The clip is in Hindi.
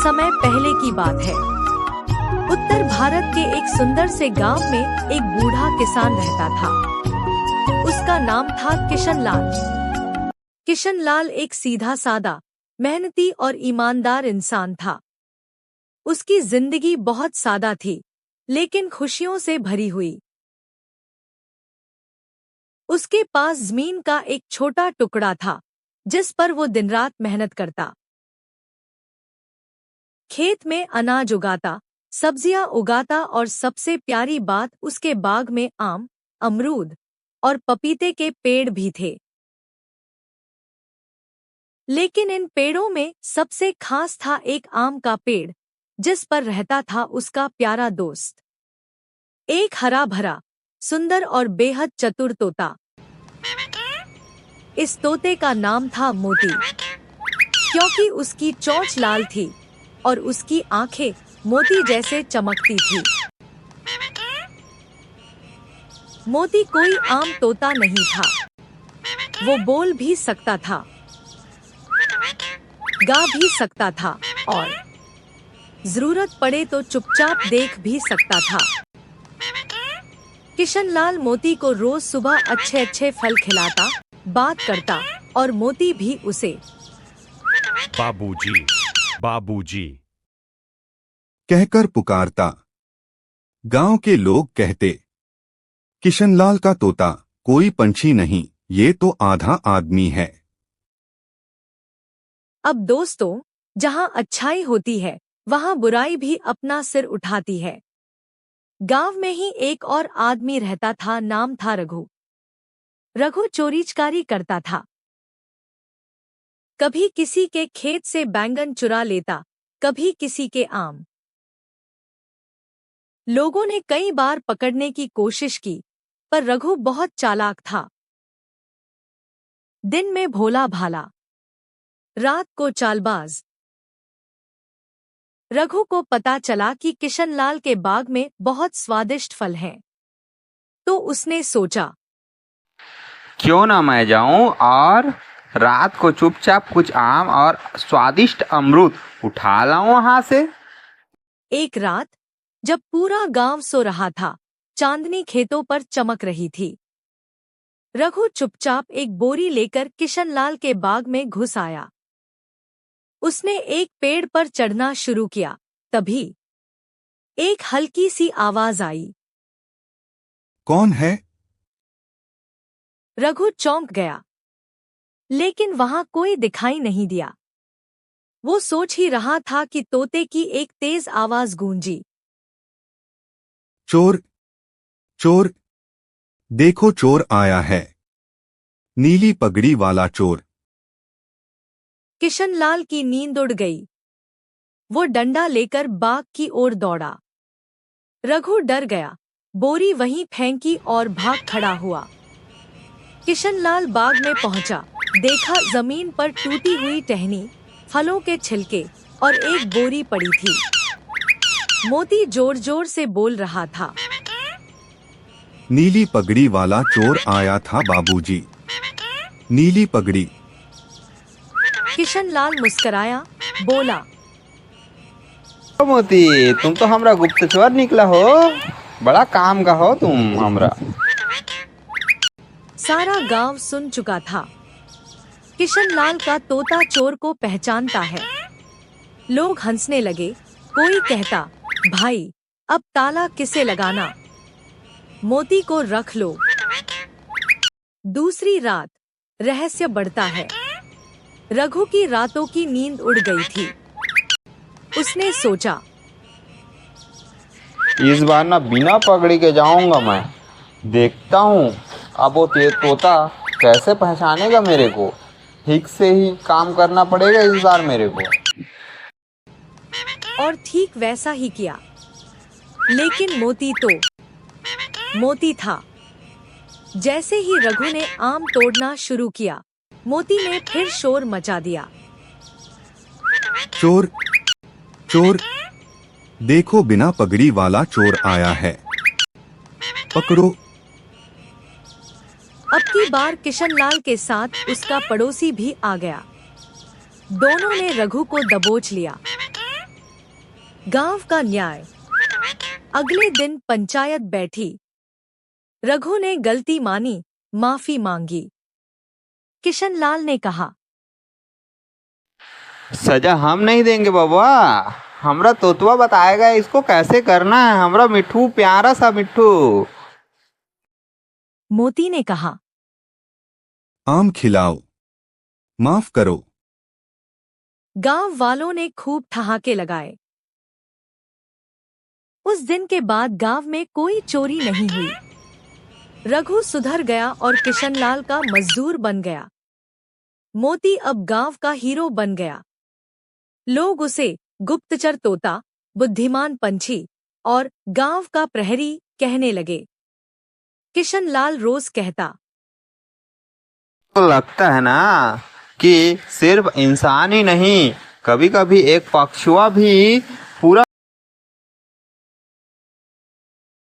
समय पहले की बात है। उत्तर भारत के एक सुंदर से गांव में एक बूढ़ा किसान रहता था। उसका नाम था किशनलाल। किशनलाल एक सीधा सादा, मेहनती और ईमानदार इंसान था। उसकी जिंदगी बहुत सादा थी, लेकिन खुशियों से भरी हुई। उसके पास जमीन का एक छोटा टुकड़ा था, जिस पर वो दिन रात मेहनत करता। खेत में अनाज उगाता, सब्जियां उगाता और सबसे प्यारी बात, उसके बाग में आम, अमरूद और पपीते के पेड़ भी थे। लेकिन इन पेड़ों में सबसे खास था एक आम का पेड़, जिस पर रहता था उसका प्यारा दोस्त, एक हरा भरा, सुंदर और बेहद चतुर तोता। इस तोते का नाम था मोती, क्योंकि उसकी चोंच लाल थी और उसकी आंखें मोती जैसे चमकती थी। मोती कोई आम तोता नहीं था। वो बोल भी सकता था, गा भी सकता था और जरूरत पड़े तो चुपचाप देख भी सकता था। किशनलाल मोती को रोज सुबह अच्छे अच्छे फल खिलाता, बात करता और मोती भी उसे बाबूजी, बाबूजी कहकर पुकारता। गांव के लोग कहते, किशनलाल का तोता कोई पंछी नहीं, ये तो आधा आदमी है। अब दोस्तों, जहां अच्छाई होती है, वहां बुराई भी अपना सिर उठाती है। गांव में ही एक और आदमी रहता था, नाम था रघु। रघु चोरी-चकारी करता था। कभी किसी के खेत से बैंगन चुरा लेता, कभी किसी के आम। लोगों ने कई बार पकड़ने की कोशिश की, पर रघु बहुत चालाक था। दिन में भोला भाला, रात को चालबाज। रघु को पता चला कि किशनलाल के बाग में बहुत स्वादिष्ट फल हैं, तो उसने सोचा, क्यों ना मैं जाऊं और रात को चुपचाप कुछ आम और स्वादिष्ट अमरूद उठा लाऊं वहां से। एक रात जब पूरा गांव सो रहा था, चांदनी खेतों पर चमक रही थी। रघु चुपचाप एक बोरी लेकर किशनलाल के बाग में घुस आया। उसने एक पेड़ पर चढ़ना शुरू किया। तभी एक हल्की सी आवाज आई। कौन है? रघु चौंक गया, लेकिन वहां कोई दिखाई नहीं दिया। वो सोच ही रहा था कि तोते की एक तेज आवाज गूंजी। चोर, चोर, देखो चोर आया है, नीली पगड़ी वाला चोर। किशनलाल की नींद उड़ गई। वो डंडा लेकर बाग की ओर दौड़ा। रघु डर गया, बोरी वहीं फेंकी और भाग खड़ा हुआ। किशनलाल बाग में पहुंचा, देखा जमीन पर टूटी हुई टहनी, फलों के छिलके और एक बोरी पड़ी थी। मोती जोर जोर से बोल रहा था, नीली पगड़ी वाला चोर आया था बाबूजी, नीली पगड़ी। किशनलाल मुस्कराया, बोला, मोती, तुम तो हमरा गुप्तचर निकला हो, बड़ा काम का हो तुम हमरा। सारा गांव सुन चुका था, किशनलाल का तोता चोर को पहचानता है। लोग हंसने लगे। कोई कहता, भाई अब ताला किसे लगाना, मोती को रख लो। दूसरी रात रहस्य बढ़ता है। रघु की रातों की नींद उड़ गई थी। उसने सोचा, इस बार ना बिना पगड़ी के जाऊंगा मैं, देखता हूँ अब वो तोता कैसे पहचानेगा मेरे को। ठीक से ही काम करना पड़ेगा इस बार मेरे को। और ठीक वैसा ही किया। लेकिन मोती तो मोती था। जैसे ही रघु ने आम तोड़ना शुरू किया, मोती ने फिर शोर मचा दिया। चोर, चोर, देखो बिना पगड़ी वाला चोर आया है, पकड़ो। अब की बार किशनलाल के साथ उसका पड़ोसी भी आ गया। दोनों ने रघु को दबोच लिया। गांव का न्याय। अगले दिन पंचायत बैठी। रघु ने गलती मानी, माफी मांगी। किशनलाल ने कहा, सजा हम नहीं देंगे बाबा, हमरा तोतवा बताएगा इसको कैसे करना है। हमरा मिट्ठू, प्यारा सा मिट्ठू। मोती ने कहा, आम खिलाओ, माफ करो। गांव वालों ने खूब ठहाके लगाए। उस दिन के बाद गांव में कोई चोरी नहीं हुई। रघु सुधर गया और किशनलाल का मजदूर बन गया। मोती अब गांव का हीरो बन गया। लोग उसे गुप्तचर तोता, बुद्धिमान पंछी और गांव का प्रहरी कहने लगे। किशनलाल रोज कहता, तो लगता है ना कि सिर्फ इंसान ही नहीं, कभी कभी एक पक्षुआ भी